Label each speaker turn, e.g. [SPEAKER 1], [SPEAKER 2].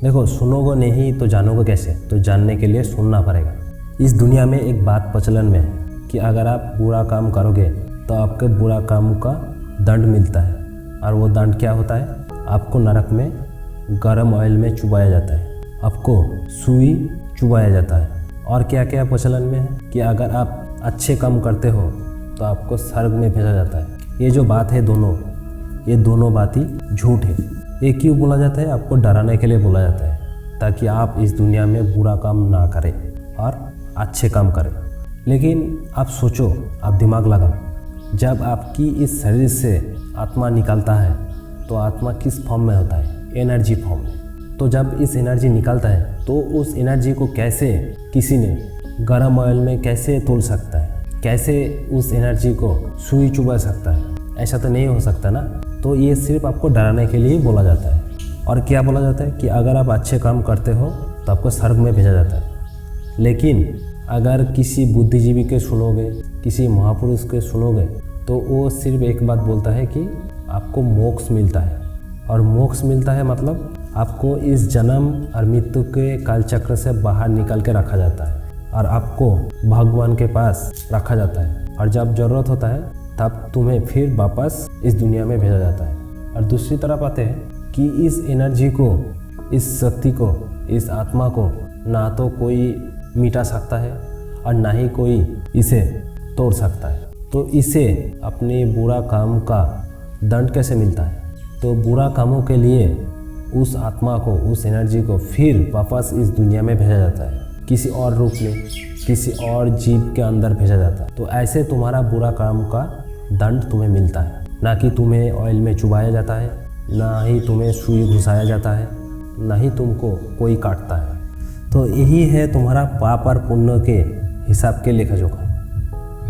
[SPEAKER 1] देखो, सुनोगे नहीं तो जानोगे कैसे? तो जानने के लिए सुनना पड़ेगा। इस दुनिया में एक बात प्रचलन में है कि अगर आप बुरा काम करोगे तो आपके बुरा काम का दंड मिलता है। और वो दंड क्या होता है? आपको नरक में गर्म ऑयल में चुबाया जाता है, आपको सुई चुबाया जाता है। और क्या क्या प्रचलन में है कि अगर आप अच्छे काम करते हो तो आपको स्वर्ग में भेजा जाता है। ये जो बात है ये दोनों बात ही झूठ है। ये क्यों बोला जाता है? आपको डराने के लिए बोला जाता है, ताकि आप इस दुनिया में बुरा काम ना करें और अच्छे काम करें। लेकिन आप सोचो, आप दिमाग लगाओ, जब आपकी इस शरीर से आत्मा निकलता है तो आत्मा किस फॉर्म में होता है? एनर्जी फॉर्म में। तो जब इस एनर्जी निकलता है तो उस एनर्जी को कैसे किसी ने गर्म ऑयल में कैसे तोल सकता है? कैसे उस एनर्जी को सुई चुबा सकता है? ऐसा तो नहीं हो सकता ना। तो ये सिर्फ आपको डराने के लिए बोला जाता है। और क्या बोला जाता है कि अगर आप अच्छे काम करते हो तो आपको स्वर्ग में भेजा जाता है। लेकिन अगर किसी बुद्धिजीवी के सुनोगे, किसी महापुरुष के सुनोगे, तो वो सिर्फ एक बात बोलता है कि आपको मोक्ष मिलता है। और मोक्ष मिलता है मतलब आपको इस जन्म और मृत्यु के कालचक्र से बाहर निकाल के रखा जाता है और आपको भगवान के पास रखा जाता है। और जब ज़रूरत होता है तब तुम्हें फिर वापस इस दुनिया में भेजा जाता है। और दूसरी तरफ आते हैं कि इस एनर्जी को, इस शक्ति को, इस आत्मा को ना तो कोई मिटा सकता है और ना ही कोई इसे तोड़ सकता है। तो इसे अपने बुरा काम का दंड कैसे मिलता है? तो बुरा कामों के लिए उस आत्मा को, उस एनर्जी को फिर वापस इस दुनिया में भेजा जाता है, किसी और रूप में, किसी और जीव के अंदर भेजा जाता है। तो ऐसे तुम्हारा बुरा काम का दंड तुम्हें मिलता है। ना कि तुम्हें ऑयल में चुबाया जाता है, ना ही तुम्हें सुई घुसाया जाता है, ना ही तुमको कोई काटता है। तो यही है तुम्हारा पाप और पुण्य के हिसाब के लेखा जोखा।